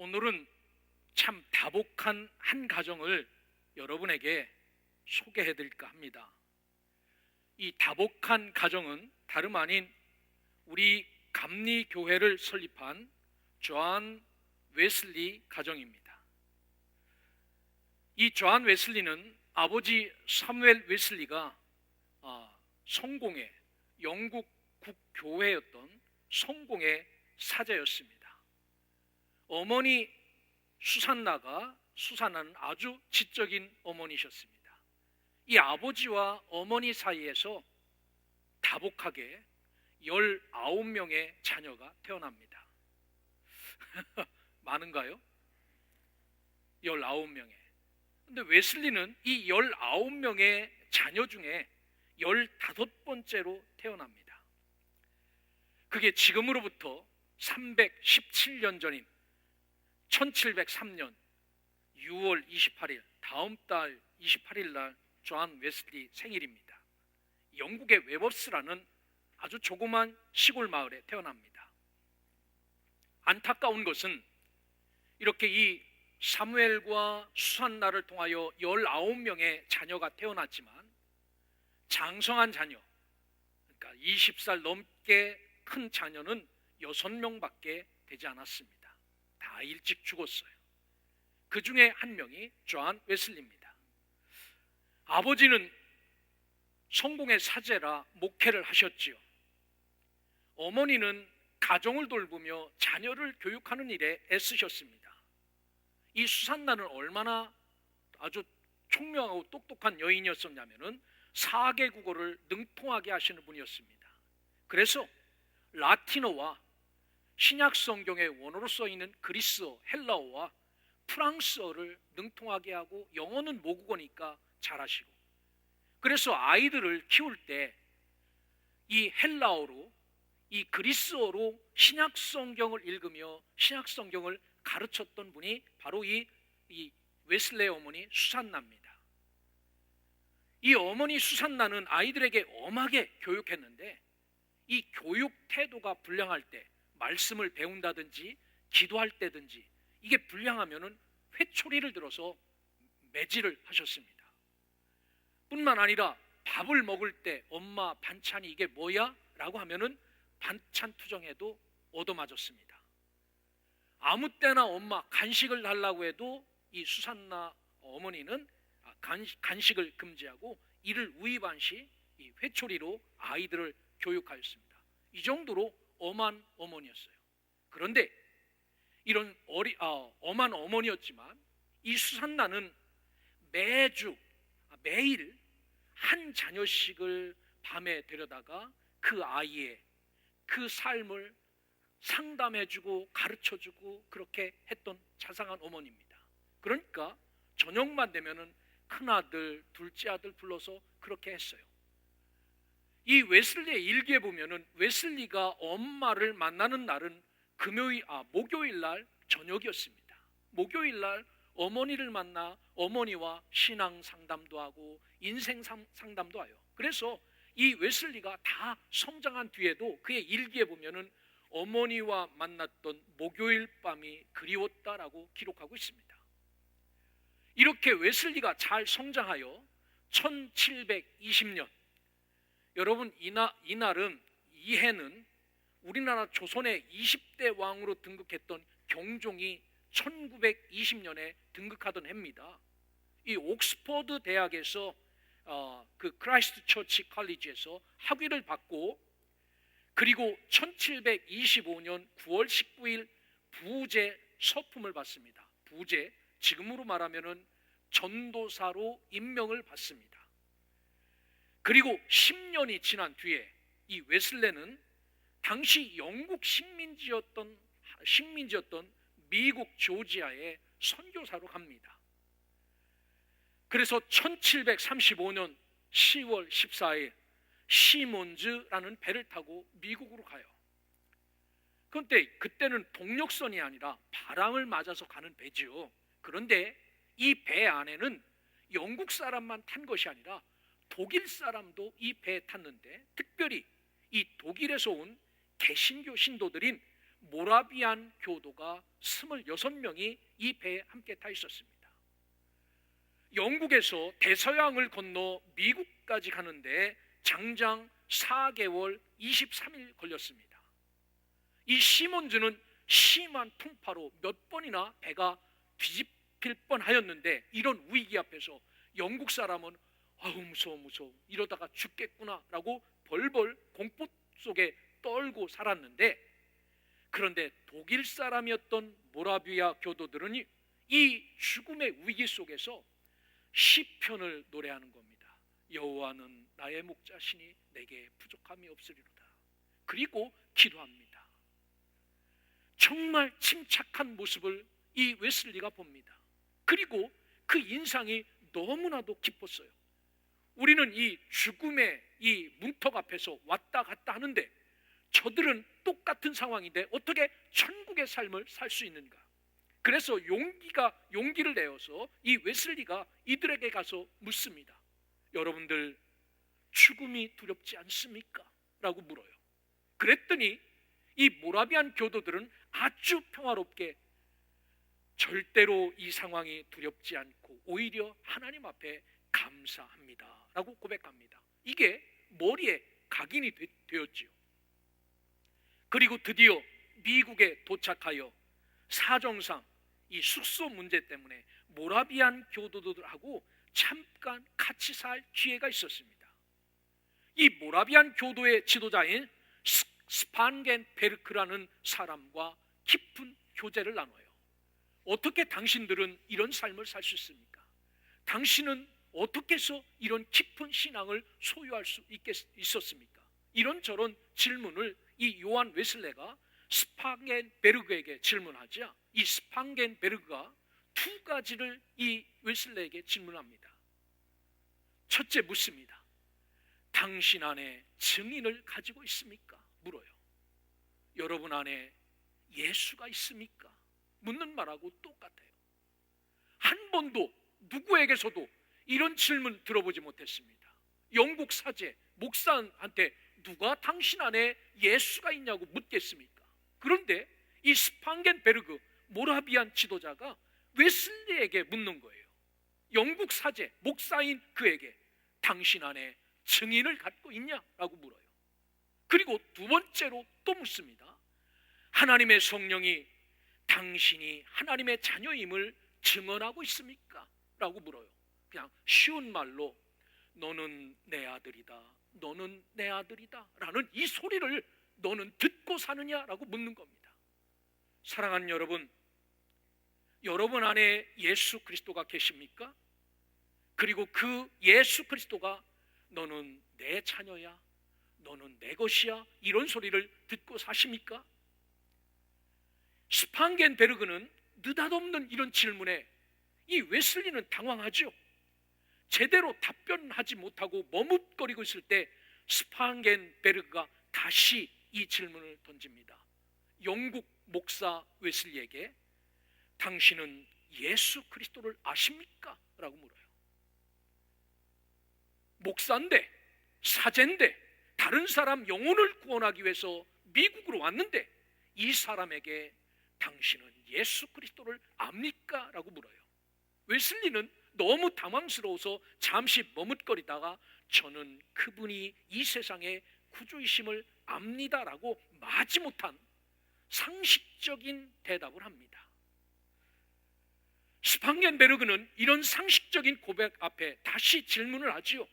오늘은 참 다복한 한 가정을 여러분에게 소개해 드릴까 합니다. 이 다복한 가정은 다름 아닌 우리 감리교회를 설립한 존 웨슬리 가정입니다. 이 존 웨슬리는 아버지 사무엘 웨슬리가 성공의 영국 국교회였던 성공의 사자였습니다. 어머니 수산나는 아주 지적인 어머니셨습니다. 이 아버지와 어머니 사이에서 다복하게 19명의 자녀가 태어납니다. 많은가요? 19명의. 근데 웨슬리는 이 19명의 자녀 중에 15번째로 태어납니다. 그게 지금으로부터 317년 전인 1703년 6월 28일 다음 달 28일 날 존 웨슬리 생일입니다. 영국의 웨버스라는 아주 조그만 시골 마을에 태어납니다. 안타까운 것은 이렇게 이 사무엘과 수산나를 통하여 19명의 자녀가 태어났지만 장성한 자녀, 그러니까 20살 넘게 큰 자녀는 6명밖에 되지 않았습니다. 다 일찍 죽었어요. 그 중에 한 명이 존 웨슬리입니다. 아버지는 성공의 사제라 목회를 하셨지요. 어머니는 가정을 돌보며 자녀를 교육하는 일에 애쓰셨습니다. 이 수산나는 얼마나 아주 총명하고 똑똑한 여인이었었냐면은 4개 국어를 능통하게 하시는 분이었습니다. 그래서 라틴어와 신약 성경의 원어로 써 있는 그리스어, 헬라어와 프랑스어를 능통하게 하고 영어는 모국어니까 잘하시고, 그래서 아이들을 키울 때 이 헬라어로 이 그리스어로 신약 성경을 읽으며 신약 성경을 가르쳤던 분이 바로 이 웨슬레의 어머니 수산나입니다. 이 어머니 수산나는 아이들에게 엄하게 교육했는데 이 교육 태도가 불량할 때, 말씀을 배운다든지 기도할 때든지 이게 불량하면은 회초리를 들어서 매질을 하셨습니다. 뿐만 아니라 밥을 먹을 때 엄마 반찬이 이게 뭐야? 라고 하면은 반찬 투정해도 얻어맞았습니다. 아무 때나 엄마 간식을 달라고 해도 이 수산나 어머니는 간식을 금지하고 이를 우이반시 이 회초리로 아이들을 교육하였습니다. 이 정도로 엄한 어머니였어요. 그런데 이런 엄한 어머니였지만 이 수산나는 매일 한 자녀씩을 밤에 데려다가 그 아이의 그 삶을 상담해주고 가르쳐주고 그렇게 했던 자상한 어머니입니다. 그러니까 저녁만 되면은 큰아들, 둘째 아들 불러서 그렇게 했어요. 이 웨슬리의 일기에 보면은 웨슬리가 엄마를 만나는 날은 목요일 날 저녁이었습니다. 목요일 날 어머니를 만나 어머니와 신앙 상담도 하고 인생 상담도 해요. 그래서 이 웨슬리가 다 성장한 뒤에도 그의 일기에 보면은 어머니와 만났던 목요일 밤이 그리웠다라고 기록하고 있습니다. 이렇게 웨슬리가 잘 성장하여 1720년, 여러분 이 해는 우리나라 조선의 20대 왕으로 등극했던 경종이 1920년에 등극하던 해입니다. 이 옥스퍼드 대학에서 그 크라이스트 처치 컬리지에서 학위를 받고, 그리고 1725년 9월 19일 부제 서품을 받습니다. 부제, 지금으로 말하면은 전도사로 임명을 받습니다. 그리고 10년이 지난 뒤에 이 웨슬레는 당시 영국 식민지였던 미국 조지아에 선교사로 갑니다. 그래서 1735년 10월 14일 시몬즈라는 배를 타고 미국으로 가요. 그런데 그때는 동력선이 아니라 바람을 맞아서 가는 배지요. 그런데 이 배 안에는 영국 사람만 탄 것이 아니라 독일 사람도 이 배에 탔는데, 특별히 이 독일에서 온 개신교 신도들인 모라비안 교도가 26명이 이 배에 함께 타 있었습니다. 영국에서 대서양을 건너 미국까지 가는데 장장 4개월 23일 걸렸습니다. 이 시몬즈는 심한 풍파로 몇 번이나 배가 뒤집힐 뻔하였는데, 이런 위기 앞에서 영국 사람은 무서워 이러다가 죽겠구나라고 벌벌 공포 속에 떨고 살았는데, 그런데 독일 사람이었던 모라비아 교도들은 이 죽음의 위기 속에서 시편을 노래하는 겁니다. 여호와는 나의 목자시니 내게 부족함이 없으리로다. 그리고 기도합니다. 정말 침착한 모습을 이 웨슬리가 봅니다. 그리고 그 인상이 너무나도 기뻤어요. 우리는 이 죽음의 이 문턱 앞에서 왔다 갔다 하는데 저들은 똑같은 상황인데 어떻게 천국의 삶을 살 수 있는가? 그래서 용기를 내어서 이 웨슬리가 이들에게 가서 묻습니다. 여러분들 죽음이 두렵지 않습니까? 라고 물어요. 그랬더니 이 모라비안 교도들은 아주 평화롭게 절대로 이 상황이 두렵지 않고 오히려 하나님 앞에 감사합니다 라고 고백합니다. 이게 머리에 각인이 되었지요. 그리고 드디어 미국에 도착하여 사정상 이 숙소 문제 때문에 모라비안 교도들하고 잠깐 같이 살 기회가 있었습니다. 이 모라비안 교도의 지도자인 스판겐베르크라는 사람과 깊은 교제를 나눠요. 어떻게 당신들은 이런 삶을 살 수 있습니까? 당신은 어떻게 해서 이런 깊은 신앙을 소유할 수 있었습니까? 이런저런 질문을 이 요한 웨슬레가 스판겐베르그에게 질문하자 이 스판겐베르그가 두 가지를 이 웨슬레에게 질문합니다. 첫째 묻습니다. 당신 안에 증인을 가지고 있습니까? 물어요. 여러분 안에 예수가 있습니까? 묻는 말하고 똑같아요. 한 번도 누구에게서도 이런 질문 들어보지 못했습니다. 영국 사제, 목사한테 누가 당신 안에 예수가 있냐고 묻겠습니까? 그런데 이 스판겐베르그 모라비안 지도자가 웨슬리에게 묻는 거예요. 영국 사제, 목사인 그에게 당신 안에 증인을 갖고 있냐라고 물어요. 그리고 두 번째로 또 묻습니다. 하나님의 성령이 당신이 하나님의 자녀임을 증언하고 있습니까? 라고 물어요. 그냥 쉬운 말로 너는 내 아들이다, 너는 내 아들이다 라는 이 소리를 너는 듣고 사느냐라고 묻는 겁니다. 사랑하는 여러분, 여러분 안에 예수 그리스도가 계십니까? 그리고 그 예수 그리스도가 너는 내 자녀야, 너는 내 것이야 이런 소리를 듣고 사십니까? 스판겐베르그는 느닷없는 이런 질문에 이 웨슬리는 당황하죠. 제대로 답변하지 못하고 머뭇거리고 있을 때 스판겐베르그가 다시 이 질문을 던집니다. 영국 목사 웨슬리에게 당신은 예수 그리스도를 아십니까? 라고 물어요. 목사인데, 사제인데, 다른 사람 영혼을 구원하기 위해서 미국으로 왔는데 이 사람에게 당신은 예수 그리스도를 압니까? 라고 물어요. 웨슬리는 너무 당황스러워서 잠시 머뭇거리다가 저는 그분이 이 세상의 구주이심을 압니다라고 마지못한 상식적인 대답을 합니다. 스판겐베르그는 이런 상식적인 고백 앞에 다시 질문을 하지요.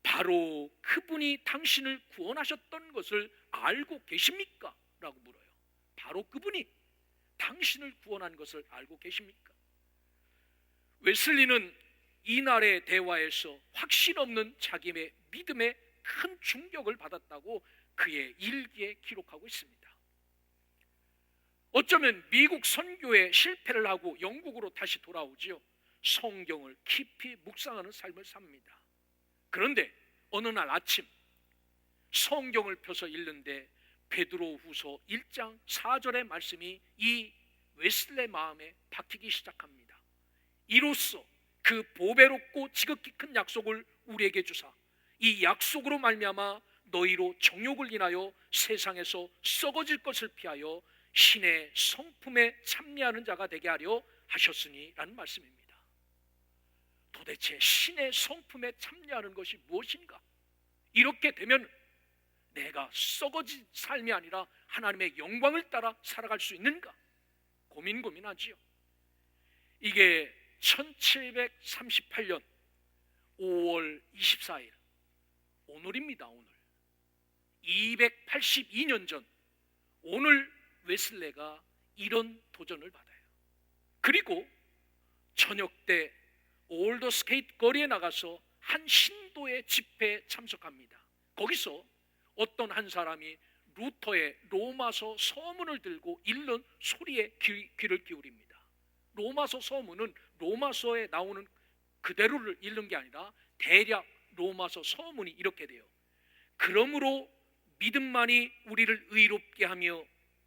바로 그분이 당신을 구원하셨던 것을 알고 계십니까? 라고 물어요. 바로 그분이 당신을 구원한 것을 알고 계십니까? 웨슬리는 이날의 대화에서 확신 없는 자기의 믿음에 큰 충격을 받았다고 그의 일기에 기록하고 있습니다. 어쩌면 미국 선교에 실패를 하고 영국으로 다시 돌아오지요. 성경을 깊이 묵상하는 삶을 삽니다. 그런데 어느 날 아침 성경을 펴서 읽는데 베드로후서 1장 4절의 말씀이 이 웨슬레 마음에 박히기 시작합니다. 이로써 그 보배롭고 지극히 큰 약속을 우리에게 주사 이 약속으로 말미암아 너희로 정욕을 인하여 세상에서 썩어질 것을 피하여 신의 성품에 참여하는 자가 되게 하려 하셨으니 라는 말씀입니다. 도대체 신의 성품에 참여하는 것이 무엇인가? 이렇게 되면 내가 썩어진 삶이 아니라 하나님의 영광을 따라 살아갈 수 있는가? 고민하지요. 이게 1738년 5월 24일 오늘입니다. 오늘 282년 전 오늘 웨슬레가 이런 도전을 받아요. 그리고 저녁 때 올더스게이트 거리에 나가서 한 신도의 집회에 참석합니다. 거기서 어떤 한 사람이 루터의 로마서 서문을 들고 읽는 소리에 귀를 기울입니다. 로마서 서문은 로마서에 나오는 그대로를 읽는 게 아니라 대략 로마서 서문이 이렇게 돼요. 그러므로 믿음만이 우리를 의롭게 하며,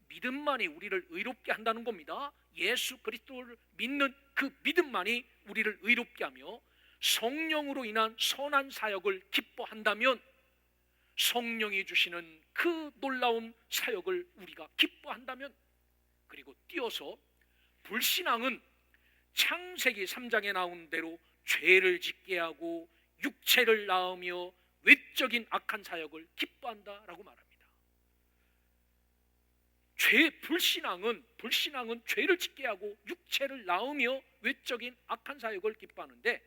믿음만이 우리를 의롭게 한다는 겁니다. 예수 그리스도를 믿는 그 믿음만이 우리를 의롭게 하며 성령으로 인한 선한 사역을 기뻐한다면, 성령이 주시는 그 놀라운 사역을 우리가 기뻐한다면, 그리고 띄어서 불신앙은 창세기 3장에 나온 대로 죄를 짓게 하고 육체를 낳으며 외적인 악한 사역을 기뻐한다라고 말합니다. 불신앙은 죄를 짓게 하고 육체를 낳으며 외적인 악한 사역을 기뻐하는데,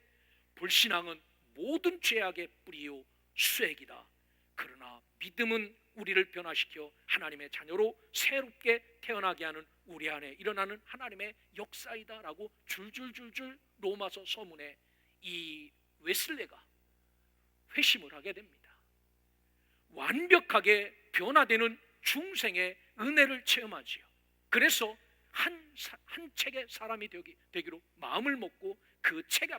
불신앙은 모든 죄악의 뿌리요 수액이다. 그러나 믿음은 우리를 변화시켜 하나님의 자녀로 새롭게 태어나게 하는 우리 안에 일어나는 하나님의 역사이다라고 줄줄줄줄 로마서 서문에 이 웨슬레가 회심을 하게 됩니다. 완벽하게 변화되는 중생의 은혜를 체험하지요. 그래서 한 책의 사람이 되기로 마음을 먹고 그 책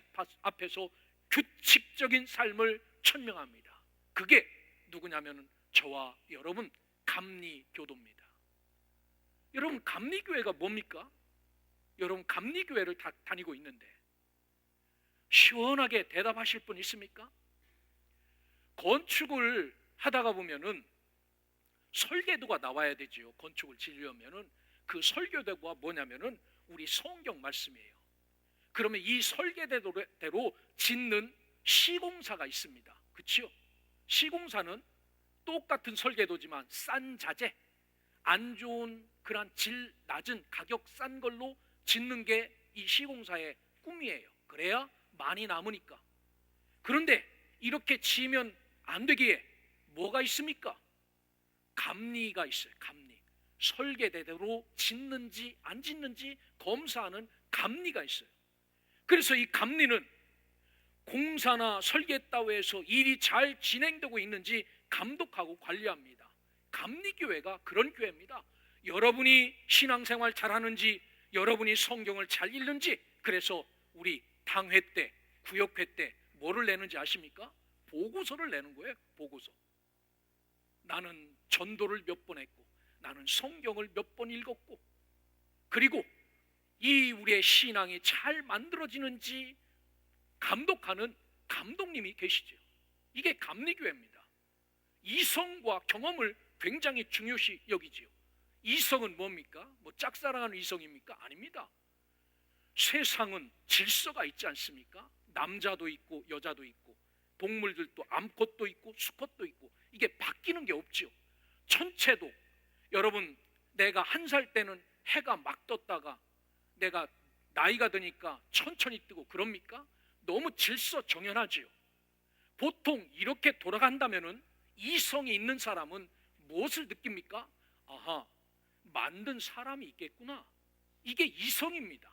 앞에서 규칙적인 삶을 천명합니다. 그게 누구냐면 저와 여러분 감리교도입니다. 여러분 감리교회가 뭡니까? 여러분 감리교회를 다니고 있는데 시원하게 대답하실 분 있습니까? 건축을 하다가 보면은 설계도가 나와야 되지요. 건축을 지으려면은 그 설계도가 뭐냐면은 우리 성경 말씀이에요. 그러면 이 설계대로 짓는 시공사가 있습니다. 그렇죠? 시공사는 똑같은 설계도지만 싼 자재, 안 좋은 그런 질 낮은 가격 싼 걸로 짓는 게 이 시공사의 꿈이에요. 그래야 많이 남으니까. 그런데 이렇게 지으면 안 되기에 뭐가 있습니까? 감리가 있어요. 감리. 설계대로 짓는지 안 짓는지 검사하는 감리가 있어요. 그래서 이 감리는 공사나 설계 따위에서 일이 잘 진행되고 있는지 감독하고 관리합니다. 감리교회가 그런 교회입니다. 여러분이 신앙생활 잘하는지, 여러분이 성경을 잘 읽는지, 그래서 우리 당회 때, 구역회 때 뭐를 내는지 아십니까? 보고서를 내는 거예요. 보고서. 나는 전도를 몇 번 했고, 나는 성경을 몇 번 읽었고, 그리고 이 우리의 신앙이 잘 만들어지는지 감독하는 감독님이 계시죠. 이게 감리교회입니다. 이성과 경험을 굉장히 중요시 여기지요. 이성은 뭡니까? 뭐 짝사랑하는 이성입니까? 아닙니다. 세상은 질서가 있지 않습니까? 남자도 있고 여자도 있고 동물들도 암컷도 있고 수컷도 있고 이게 바뀌는 게 없지요. 천체도 여러분 내가 1살 때는 해가 막 떴다가 내가 나이가 드니까 천천히 뜨고 그럽니까? 너무 질서 정연하지요. 보통 이렇게 돌아간다면은 이성이 있는 사람은 무엇을 느낍니까? 아하, 만든 사람이 있겠구나. 이게 이성입니다.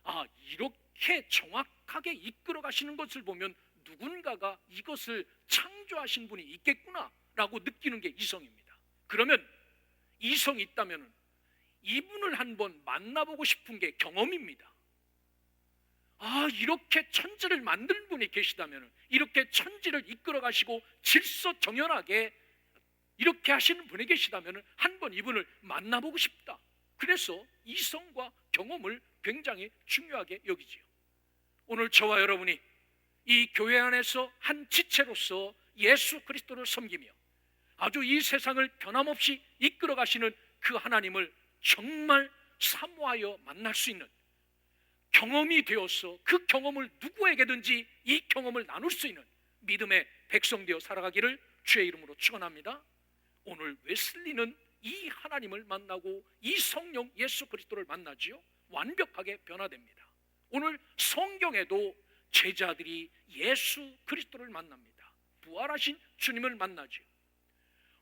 아, 이렇게 정확하게 이끌어 가시는 것을 보면 누군가가 이것을 창조하신 분이 있겠구나 라고 느끼는 게 이성입니다. 그러면 이성이 있다면 이분을 한번 만나보고 싶은 게 경험입니다. 아, 이렇게 천지를 만든 분이 계시다면, 이렇게 천지를 이끌어 가시고 질서 정연하게 이렇게 하시는 분이 계시다면 한번 이분을 만나보고 싶다. 그래서 이성과 경험을 굉장히 중요하게 여기지요. 오늘 저와 여러분이 이 교회 안에서 한 지체로서 예수 그리스도를 섬기며 아주 이 세상을 변함없이 이끌어 가시는 그 하나님을 정말 사모하여 만날 수 있는 경험이 되어서 그 경험을 누구에게든지 이 경험을 나눌 수 있는 믿음의 백성 되어 살아가기를 주의 이름으로 축원합니다. 오늘 웨슬리는 이 하나님을 만나고 이 성령 예수 그리스도를 만나지요. 완벽하게 변화됩니다. 오늘 성경에도 제자들이 예수 그리스도를 만납니다. 부활하신 주님을 만나죠.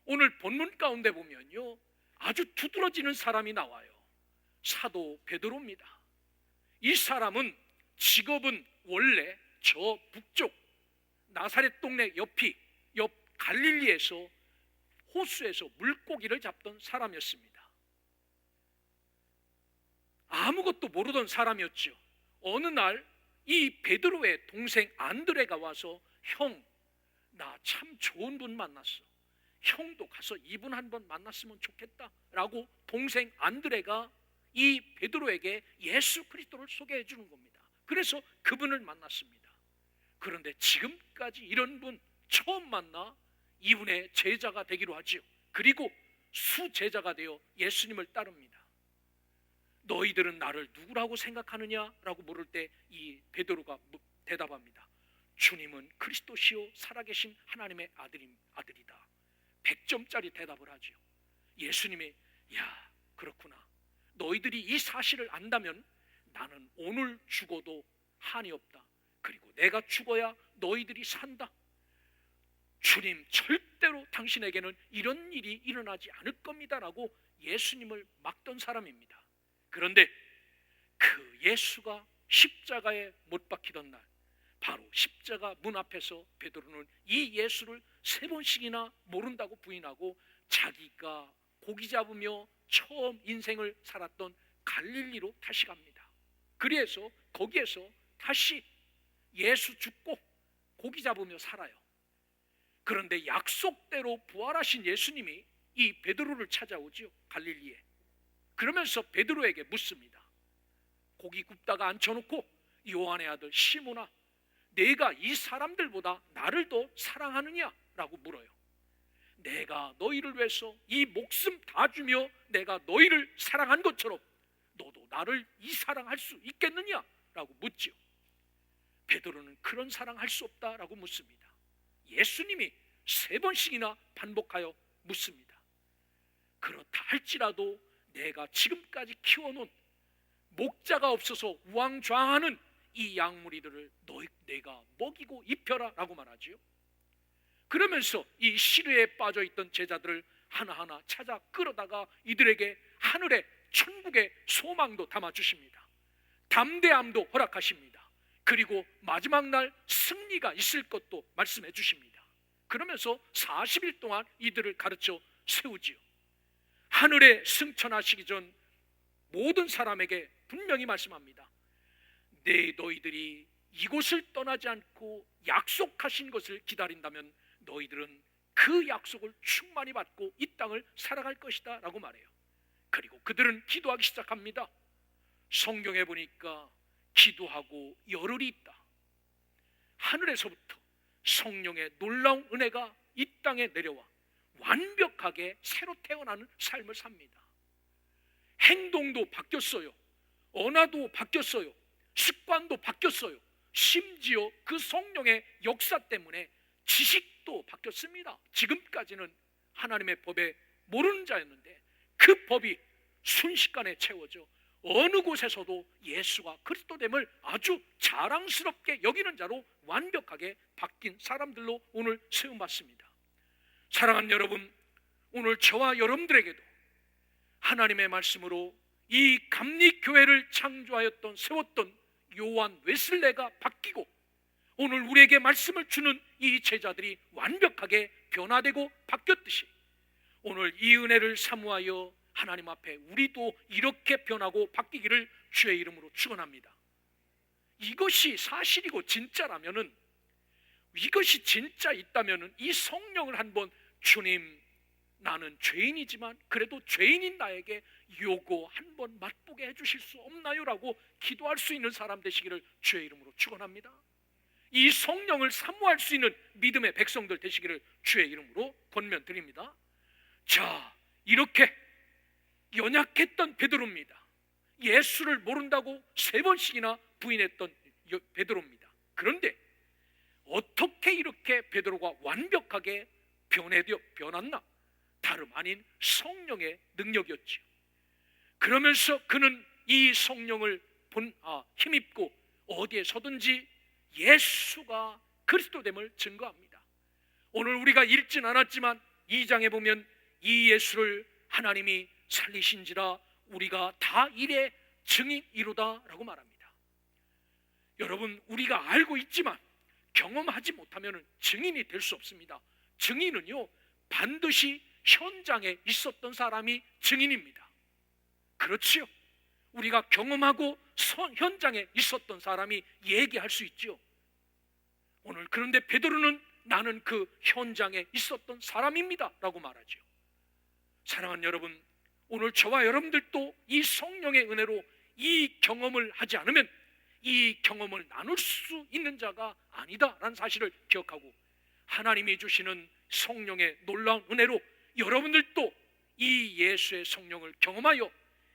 오늘 본문 가운데 보면요, 아주 두드러지는 사람이 나와요. 사도 베드로입니다. 이 사람은 직업은 원래 저 북쪽 나사렛 동네 옆 갈릴리에서 호수에서 물고기를 잡던 사람이었습니다. 아무것도 모르던 사람이었죠. 어느 날 이 베드로의 동생 안드레가 와서 형, 나 참 좋은 분 만났어. 형도 가서 이분 한번 만났으면 좋겠다 라고 동생 안드레가 이 베드로에게 예수 그리스도를 소개해 주는 겁니다. 그래서 그분을 만났습니다. 그런데 지금까지 이런 분 처음 만나 이분의 제자가 되기로 하지요. 그리고 수제자가 되어 예수님을 따릅니다. 너희들은 나를 누구라고 생각하느냐라고 물을 때 이 베드로가 대답합니다. 주님은 그리스도시요 살아계신 하나님의 아들이다. 100점짜리 대답을 하죠. 예수님이 야, 그렇구나. 너희들이 이 사실을 안다면 나는 오늘 죽어도 한이 없다. 그리고 내가 죽어야 너희들이 산다. 주님, 절대로 당신에게는 이런 일이 일어나지 않을 겁니다라고 예수님을 막던 사람입니다. 그런데 그 예수가 십자가에 못 박히던 날, 바로 십자가 문 앞에서 베드로는 이 예수를 3번씩이나 모른다고 부인하고 자기가 고기 잡으며 처음 인생을 살았던 갈릴리로 다시 갑니다. 그래서 거기에서 다시 예수 죽고 고기 잡으며 살아요. 그런데 약속대로 부활하신 예수님이 이 베드로를 찾아오지요, 갈릴리에. 그러면서 베드로에게 묻습니다. 고기 굽다가 앉혀놓고 요한의 아들 시몬아, 내가 이 사람들보다 나를 더 사랑하느냐? 라고 물어요. 내가 너희를 위해서 이 목숨 다 주며 내가 너희를 사랑한 것처럼 너도 나를 이 사랑할 수 있겠느냐? 라고 묻죠. 베드로는 그런 사랑할 수 없다라고 묻습니다. 예수님이 3번씩이나 반복하여 묻습니다. 그렇다 할지라도 내가 지금까지 키워놓은 목자가 없어서 우왕좌왕하는 이 양무리들을 내가 먹이고 입혀라 라고 말하지요. 그러면서 이 시르에 빠져있던 제자들을 하나하나 찾아 끌어다가 이들에게 하늘의 천국의 소망도 담아주십니다. 담대함도 허락하십니다. 그리고 마지막 날 승리가 있을 것도 말씀해 주십니다. 그러면서 40일 동안 이들을 가르쳐 세우지요. 하늘에 승천하시기 전 모든 사람에게 분명히 말씀합니다. 너희들이 이곳을 떠나지 않고 약속하신 것을 기다린다면 너희들은 그 약속을 충만히 받고 이 땅을 살아갈 것이다 라고 말해요. 그리고 그들은 기도하기 시작합니다. 성경에 보니까 기도하고 열흘이 있다. 하늘에서부터 성령의 놀라운 은혜가 이 땅에 내려와 완벽하게 새로 태어나는 삶을 삽니다. 행동도 바뀌었어요. 언어도 바뀌었어요. 습관도 바뀌었어요. 심지어 그 성령의 역사 때문에 지식도 바뀌었습니다. 지금까지는 하나님의 법에 모르는 자였는데 그 법이 순식간에 채워져 어느 곳에서도 예수가 그리스도됨을 아주 자랑스럽게 여기는 자로 완벽하게 바뀐 사람들로 오늘 세움받습니다. 사랑하는 여러분, 오늘 저와 여러분들에게도 하나님의 말씀으로 이 감리교회를 창조하였던 세웠던 요한 웨슬레가 바뀌고 오늘 우리에게 말씀을 주는 이 제자들이 완벽하게 변화되고 바뀌었듯이 오늘 이 은혜를 사모하여 하나님 앞에 우리도 이렇게 변하고 바뀌기를 주의 이름으로 축원합니다. 이것이 사실이고 진짜라면은, 이것이 진짜 있다면은 이 성령을 한번 주님, 나는 죄인이지만 그래도 죄인인 나에게 요거 한번 맛보게 해주실 수 없나요? 라고 기도할 수 있는 사람 되시기를 주의 이름으로 축원합니다. 이 성령을 사모할 수 있는 믿음의 백성들 되시기를 주의 이름으로 권면드립니다. 자, 이렇게 연약했던 베드로입니다. 예수를 모른다고 3번씩이나 부인했던 베드로입니다. 그런데 어떻게 이렇게 베드로가 완벽하게 변했나? 다름 아닌 성령의 능력이었죠. 그러면서 그는 이 성령을 힘입고 어디에 서든지 예수가 그리스도됨을 증거합니다. 오늘 우리가 읽진 않았지만 2장에 보면 이 예수를 하나님이 살리신지라 우리가 다 이래 증인이로다 라고 말합니다. 여러분, 우리가 알고 있지만 경험하지 못하면 증인이 될 수 없습니다. 증인은요, 반드시 현장에 있었던 사람이 증인입니다. 그렇지요? 우리가 경험하고 현장에 있었던 사람이 얘기할 수 있죠. 오늘 그런데 베드로는 나는 그 현장에 있었던 사람입니다 라고 말하죠. 사랑하는 여러분, 오늘 저와 여러분들도 이 성령의 은혜로 이 경험을 하지 않으면 이 경험을 나눌 수 있는 자가 아니다라는 사실을 기억하고 하나님이 주시는 성령의 놀라운 은혜로 여러분들도 이 예수의 성령을 경험하여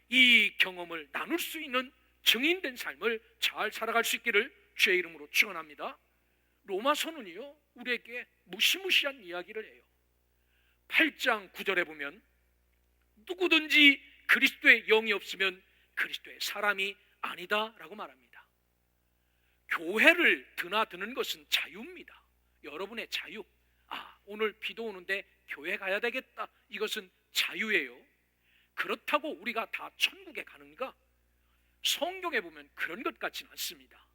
이 경험을 나눌 수 있는 증인된 삶을 잘 살아갈 수 있기를 주의 이름으로 축원합니다. 로마서는요, 우리에게 무시무시한 이야기를 해요. 8장 9절에 보면 누구든지 그리스도의 영이 없으면 그리스도의 사람이 아니다 라고 말합니다. 교회를 드나드는 것은 자유입니다. 여러분의 자유. 오늘 비도 오는데 교회 가야 되겠다. 이것은 자유예요. 그렇다고 우리가 다 천국에 가는가? 성경에 보면 그런 것 같지는 않습니다.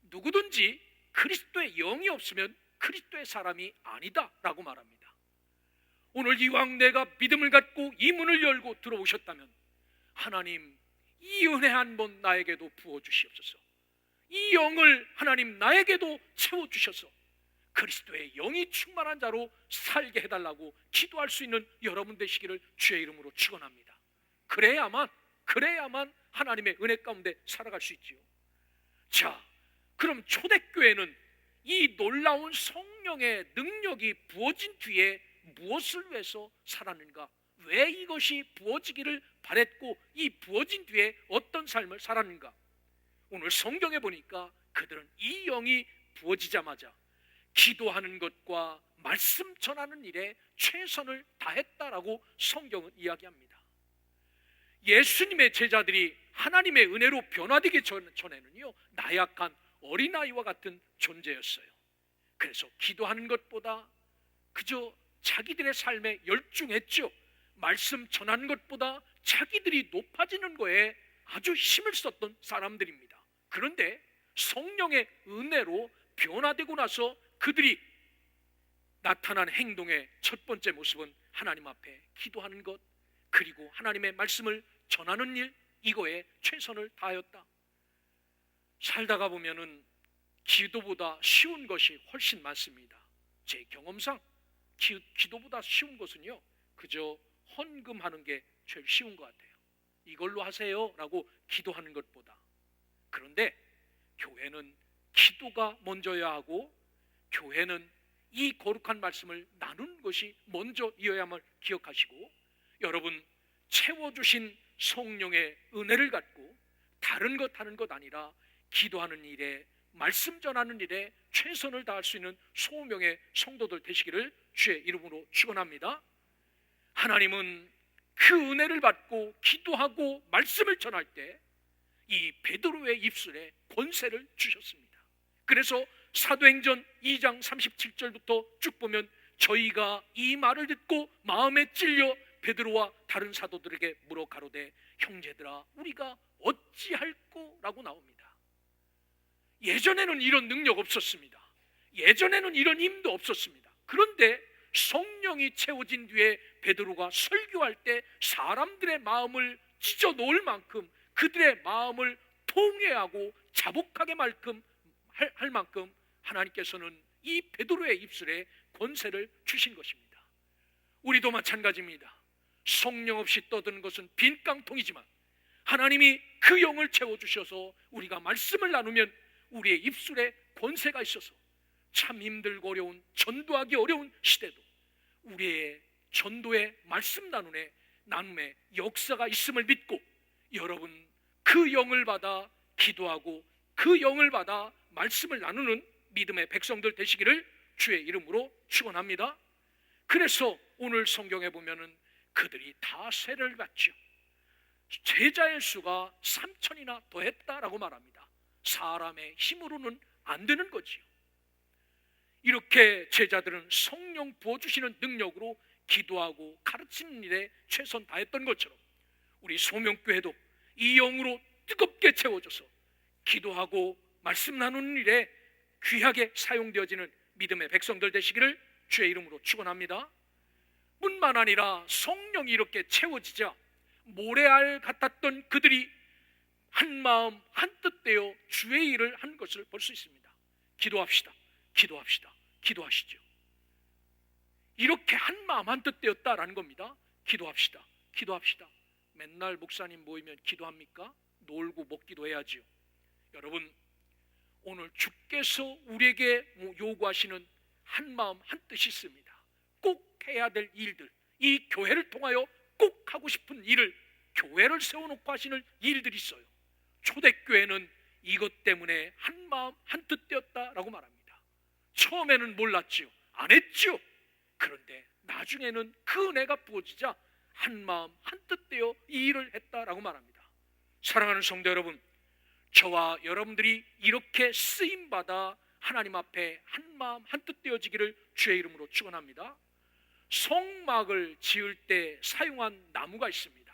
누구든지 그리스도의 영이 없으면 그리스도의 사람이 아니다 라고 말합니다. 오늘 이왕 내가 믿음을 갖고 이 문을 열고 들어오셨다면 하나님, 이 은혜 한번 나에게도 부어주시옵소서. 이 영을 하나님 나에게도 채워주셔서 그리스도의 영이 충만한 자로 살게 해달라고 기도할 수 있는 여러분 되시기를 주의 이름으로 축원합니다. 그래야만 하나님의 은혜 가운데 살아갈 수 있지요. 자, 그럼 초대교회는 이 놀라운 성령의 능력이 부어진 뒤에 무엇을 위해서 살았는가? 왜 이것이 부어지기를 바랬고 이 부어진 뒤에 어떤 삶을 살았는가? 오늘 성경에 보니까 그들은 이 영이 부어지자마자 기도하는 것과 말씀 전하는 일에 최선을 다했다라고 성경은 이야기합니다. 예수님의 제자들이 하나님의 은혜로 변화되기 전에는요, 나약한 어린아이와 같은 존재였어요. 그래서 기도하는 것보다 그저 자기들의 삶에 열중했죠. 말씀 전하는 것보다 자기들이 높아지는 거에 아주 힘을 썼던 사람들입니다. 그런데 성령의 은혜로 변화되고 나서 그들이 나타난 행동의 첫 번째 모습은 하나님 앞에 기도하는 것, 그리고 하나님의 말씀을 전하는 일, 이거에 최선을 다하였다. 살다가 보면은 기도보다 쉬운 것이 훨씬 많습니다. 제 경험상 기도보다 쉬운 것은요, 그저 헌금하는 게 제일 쉬운 것 같아요. 이걸로 하세요 라고 기도하는 것보다. 그런데 교회는 기도가 먼저여야 하고, 교회는 이 거룩한 말씀을 나누는 것이 먼저이어야만 기억하시고, 여러분 채워주신 성령의 은혜를 갖고 다른 것 하는 것 아니라 기도하는 일에, 말씀 전하는 일에 최선을 다할 수 있는 소명의 성도들 되시기를 주의 이름으로 축원합니다. 하나님은 그 은혜를 받고 기도하고 말씀을 전할 때 이 베드로의 입술에 권세를 주셨습니다. 그래서 사도행전 2장 37절부터 쭉 보면 저희가 이 말을 듣고 마음에 찔려 베드로와 다른 사도들에게 물어 가로되 형제들아 우리가 어찌할꼬? 라고 나옵니다. 예전에는 이런 능력 없었습니다. 예전에는 이런 힘도 없었습니다. 그런데 성령이 채워진 뒤에 베드로가 설교할 때 사람들의 마음을 찢어 놓을 만큼, 그들의 마음을 통회하고 자복하게 할 만큼 하나님께서는 이 베드로의 입술에 권세를 주신 것입니다. 우리도 마찬가지입니다. 성령 없이 떠드는 것은 빈 깡통이지만 하나님이 그 영을 채워주셔서 우리가 말씀을 나누면 우리의 입술에 권세가 있어서 참 힘들고 어려운, 전도하기 어려운 시대도 우리의 전도의 말씀 나눔의 역사가 있음을 믿고 여러분 그 영을 받아 기도하고 그 영을 받아 말씀을 나누는 믿음의 백성들 되시기를 주의 이름으로 축원합니다. 그래서 오늘 성경에 보면은 그들이 다 세례를 받죠. 제자의 수가 3,000이나 더했다라고 말합니다. 사람의 힘으로는 안 되는 거지요. 이렇게 제자들은 성령 부어주시는 능력으로 기도하고 가르치는 일에 최선 다했던 것처럼 우리 소명교회도 이 영으로 뜨겁게 채워져서 기도하고 말씀 나누는 일에 귀하게 사용되어지는 믿음의 백성들 되시기를 주의 이름으로 축원합니다. 뿐만 아니라 성령이 이렇게 채워지자 모래알 같았던 그들이 한마음 한뜻 되어 주의 일을 한 것을 볼 수 있습니다. 기도합시다. 기도합시다. 기도하시죠. 이렇게 한마음 한뜻 되었다라는 겁니다. 기도합시다. 기도합시다. 맨날 목사님 모이면 기도합니까? 놀고 먹기도 해야지요. 여러분, 오늘 주께서 우리에게 요구하시는 한마음 한뜻이 있습니다. 꼭 해야 될 일들, 이 교회를 통하여 꼭 하고 싶은 일을, 교회를 세워놓고 하시는 일들이 있어요. 초대교회는 이것 때문에 한마음 한뜻 되었다라고 말합니다. 처음에는 몰랐지요. 안 했지요. 그런데 나중에는 그 은혜가 부어지자 한마음 한뜻 되어 이 일을 했다라고 말합니다. 사랑하는 성도 여러분, 저와 여러분들이 이렇게 쓰임받아 하나님 앞에 한마음 한뜻 되어지기를 주의 이름으로 축원합니다. 성막을 지을 때 사용한 나무가 있습니다.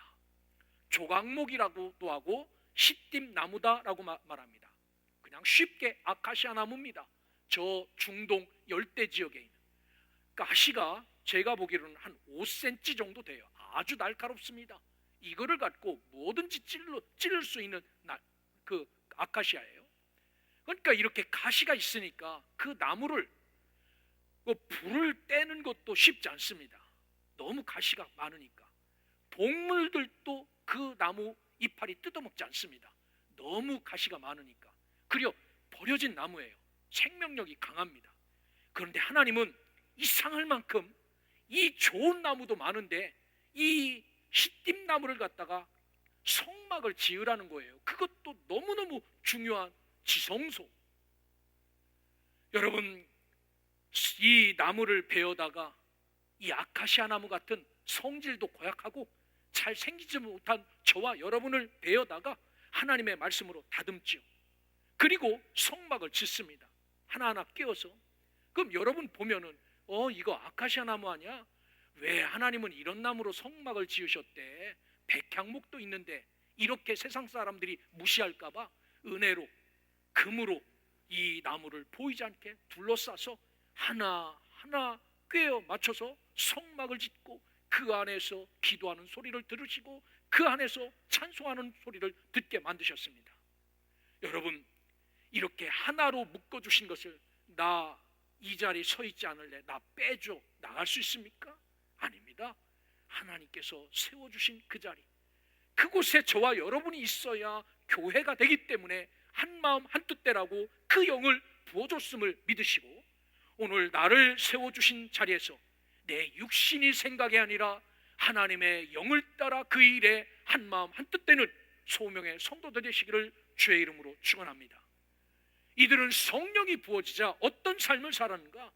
조각목이라고도 하고 시띠나무다라고 말합니다. 그냥 쉽게 아카시아 나무입니다. 저 중동 열대 지역에 있는 가시가 제가 보기로는 한 5cm 정도 돼요. 아주 날카롭습니다. 이거를 갖고 뭐든지 찌를 수 있는 그 아카시아예요. 그러니까 이렇게 가시가 있으니까 그 나무를 불을 떼는 것도 쉽지 않습니다. 너무 가시가 많으니까. 동물들도 그 나무 이파리 뜯어먹지 않습니다. 너무 가시가 많으니까. 그리고 버려진 나무예요. 생명력이 강합니다. 그런데 하나님은 이상할 만큼 이 좋은 나무도 많은데 이 시띠나무를 갖다가 성막을 지으라는 거예요. 그것도 너무너무 중요한 지성소. 여러분, 이 나무를 베어다가 이 아카시아 나무 같은 성질도 고약하고 잘 생기지 못한 저와 여러분을 베어다가 하나님의 말씀으로 다듬지요. 그리고 성막을 짓습니다. 하나하나 끼워서. 그럼 여러분 보면은 이거 아카시아 나무 아니야? 왜 하나님은 이런 나무로 성막을 지으셨대? 백향목도 있는데 이렇게 세상 사람들이 무시할까 봐 은혜로 금으로 이 나무를 보이지 않게 둘러싸서 하나하나 꿰어 맞춰서 성막을 짓고 그 안에서 기도하는 소리를 들으시고 그 안에서 찬송하는 소리를 듣게 만드셨습니다. 여러분, 이렇게 하나로 묶어주신 것을 나 이 자리에 서 있지 않을래, 나 빼줘, 나갈 수 있습니까? 아닙니다. 하나님께서 세워주신 그 자리, 그곳에 저와 여러분이 있어야 교회가 되기 때문에 한마음 한뜻대라고 그 영을 부어줬음을 믿으시고 오늘 나를 세워주신 자리에서 내 육신이 생각이 아니라 하나님의 영을 따라 그 일에 한마음 한뜻되는 소명의 성도들 되시기를 주의 이름으로 축원합니다. 이들은 성령이 부어지자 어떤 삶을 살았는가?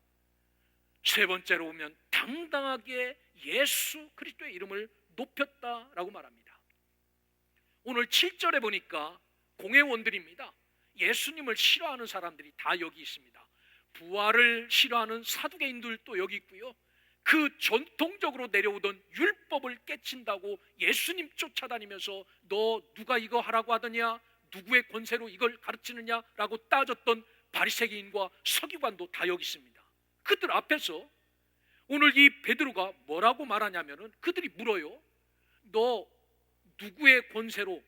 세 번째로 보면 당당하게 예수 그리스도의 이름을 높였다라고 말합니다. 오늘 7절에 보니까 공회원들입니다. 예수님을 싫어하는 사람들이 다 여기 있습니다. 부활을 싫어하는 사두개인들도 여기 있고요. 그 전통적으로 내려오던 율법을 깨친다고 예수님 쫓아다니면서 너 누가 이거 하라고 하더냐, 누구의 권세로 이걸 가르치느냐라고 따졌던 바리새인과 서기관도 다 여기 있습니다. 그들 앞에서 오늘 이 베드로가 뭐라고 말하냐면은 그들이 물어요. 너 누구의 권세로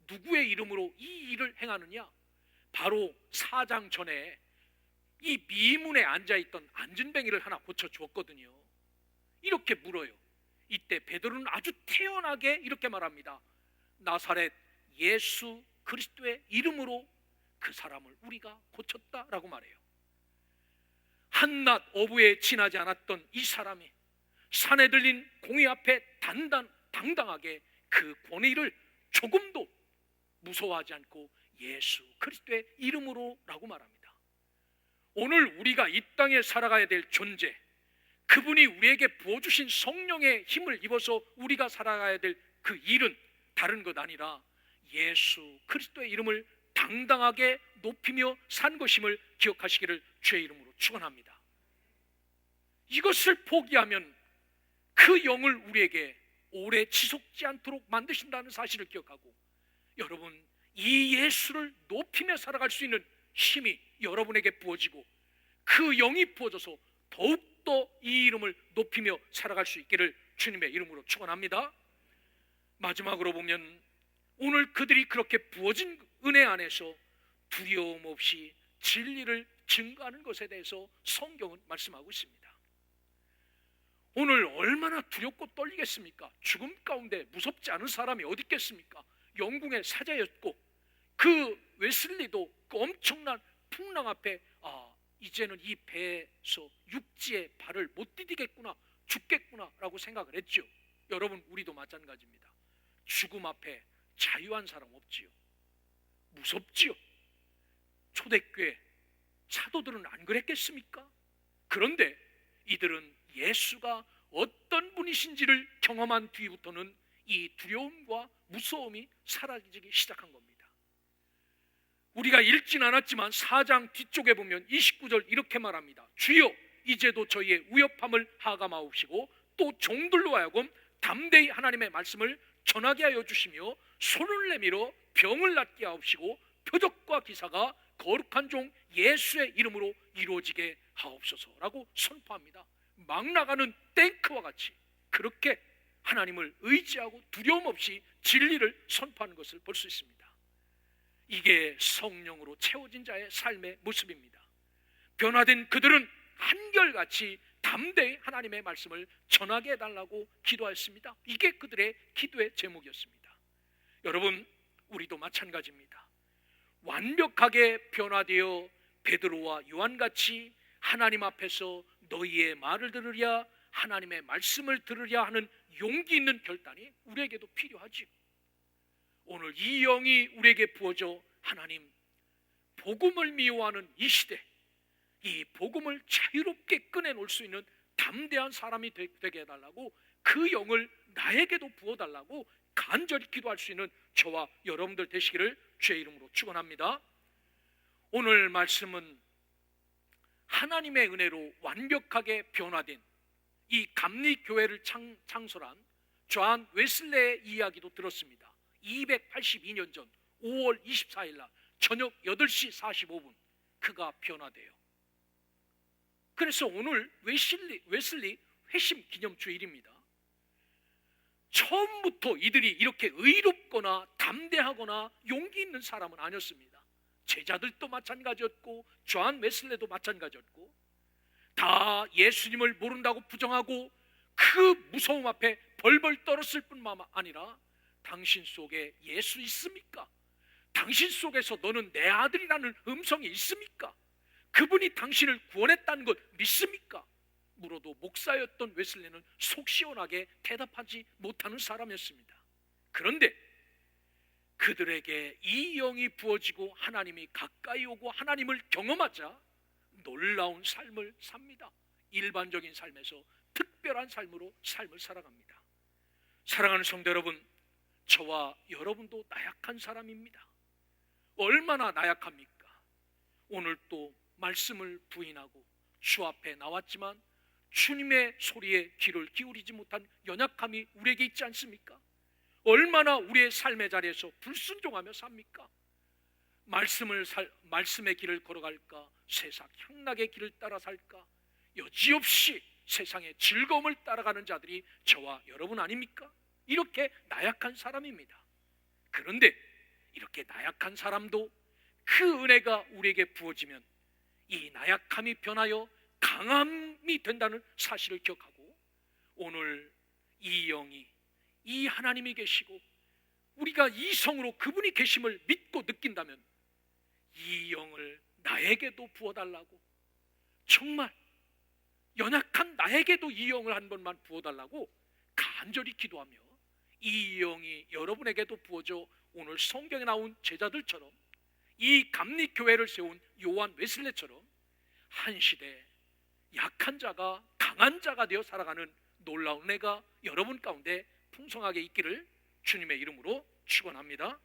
누구의 이름으로 이 일을 행하느냐? 바로 4장 전에 이 미문에 앉아있던 안진뱅이를 하나 고쳐주었거든요. 이렇게 물어요. 이때 베드로는 아주 태연하게 이렇게 말합니다. 나사렛 예수 그리스도의 이름으로 그 사람을 우리가 고쳤다라고 말해요. 한낮 어부에 지나지 않았던 이 사람이 산에 들린 공의 앞에 당당하게 그 권위를 조금도 무서워하지 않고 예수 그리스도의 이름으로라고 말합니다. 오늘 우리가 이 땅에 살아가야 될 존재, 그분이 우리에게 부어주신 성령의 힘을 입어서 우리가 살아가야 될 그 일은 다른 것 아니라 예수 그리스도의 이름을 당당하게 높이며 산 것임을 기억하시기를 주의 이름으로 축원합니다. 이것을 포기하면 그 영을 우리에게 오래 지속지 않도록 만드신다는 사실을 기억하고, 여러분 이 예수를 높이며 살아갈 수 있는 힘이 여러분에게 부어지고 그 영이 부어져서 더욱더 이 이름을 높이며 살아갈 수 있기를 주님의 이름으로 축원합니다. 마지막으로 보면 오늘 그들이 그렇게 부어진 은혜 안에서 두려움 없이 진리를 증거하는 것에 대해서 성경은 말씀하고 있습니다. 오늘 얼마나 두렵고 떨리겠습니까? 죽음 가운데 무섭지 않은 사람이 어디 있겠습니까? 영궁의 사자였고 그 웨슬리도 그 엄청난 풍랑 앞에 이제는 이 배에서 육지에 발을 못 디디겠구나, 죽겠구나 라고 생각을 했죠. 여러분 우리도 마찬가지입니다. 죽음 앞에 자유한 사람 없지요. 무섭지요. 초대교회 사도들은 안 그랬겠습니까? 그런데 이들은 예수가 어떤 분이신지를 경험한 뒤부터는 이 두려움과 무서움이 사라지기 시작한 겁니다. 우리가 읽진 않았지만 4장 뒤쪽에 보면 29절 이렇게 말합니다. 주여 이제도 저희의 위협함을 하감하옵시고 또 종들로 하여금 담대히 하나님의 말씀을 전하게 하여 주시며 손을 내밀어 병을 낫게 하옵시고 표적과 기사가 거룩한 종 예수의 이름으로 이루어지게 하옵소서라고 선포합니다. 막 나가는 탱크와 같이 그렇게 하나님을 의지하고 두려움 없이 진리를 선포하는 것을 볼 수 있습니다. 이게 성령으로 채워진 자의 삶의 모습입니다. 변화된 그들은 한결같이 담대히 하나님의 말씀을 전하게 해달라고 기도하였습니다. 이게 그들의 기도의 제목이었습니다. 여러분 우리도 마찬가지입니다. 완벽하게 변화되어 베드로와 요한같이 하나님 앞에서 너희의 말을 들으랴, 하나님의 말씀을 들으랴 하는 용기 있는 결단이 우리에게도 필요하지. 오늘 이 영이 우리에게 부어져 하나님 복음을 미워하는 이 시대, 이 복음을 자유롭게 꺼내놓을 수 있는 담대한 사람이 되게 해달라고 그 영을 나에게도 부어달라고 간절히 기도할 수 있는 저와 여러분들 되시기를 주의 이름으로 축원합니다. 오늘 말씀은 하나님의 은혜로 완벽하게 변화된 이 감리교회를 창설한 존 웨슬레의 이야기도 들었습니다. 282년 전 5월 24일 날 저녁 8시 45분 그가 변화돼요. 그래서 오늘 웨슬리 회심 기념 주일입니다. 처음부터 이들이 이렇게 의롭거나 담대하거나 용기 있는 사람은 아니었습니다. 제자들도 마찬가지였고 존 웨슬레도 마찬가지였고 다 예수님을 모른다고 부정하고 그 무서움 앞에 벌벌 떨었을 뿐만 아니라 당신 속에 예수 있습니까? 당신 속에서 너는 내 아들이라는 음성이 있습니까? 그분이 당신을 구원했다는 것 믿습니까? 물어도 목사였던 웨슬레는 속 시원하게 대답하지 못하는 사람이었습니다. 그런데 그들에게 이 영이 부어지고 하나님이 가까이 오고 하나님을 경험하자 놀라운 삶을 삽니다. 일반적인 삶에서 특별한 삶으로 삶을 살아갑니다. 사랑하는 성도 여러분, 저와 여러분도 나약한 사람입니다. 얼마나 나약합니까? 오늘 또 말씀을 부인하고 주 앞에 나왔지만 주님의 소리에 귀를 기울이지 못한 연약함이 우리에게 있지 않습니까? 얼마나 우리의 삶의 자리에서 불순종하며 삽니까? 말씀의 길을 걸어갈까? 세상 향락의 길을 따라 살까? 여지없이 세상의 즐거움을 따라가는 자들이 저와 여러분 아닙니까? 이렇게 나약한 사람입니다. 그런데 이렇게 나약한 사람도 그 은혜가 우리에게 부어지면 이 나약함이 변하여 강함이 된다는 사실을 기억하고 오늘 이 영이 이 하나님이 계시고 우리가 이 성으로 그분이 계심을 믿고 느낀다면 이 영을 나에게도 부어달라고 정말 연약한 나에게도 이 영을 한 번만 부어달라고 간절히 기도하며 이 영이 여러분에게도 부어져 오늘 성경에 나온 제자들처럼 이 감리교회를 세운 요한 웨슬레처럼 한 시대 약한 자가 강한 자가 되어 살아가는 놀라운 은혜가 여러분 가운데 풍성하게 있기를 주님의 이름으로 축원합니다.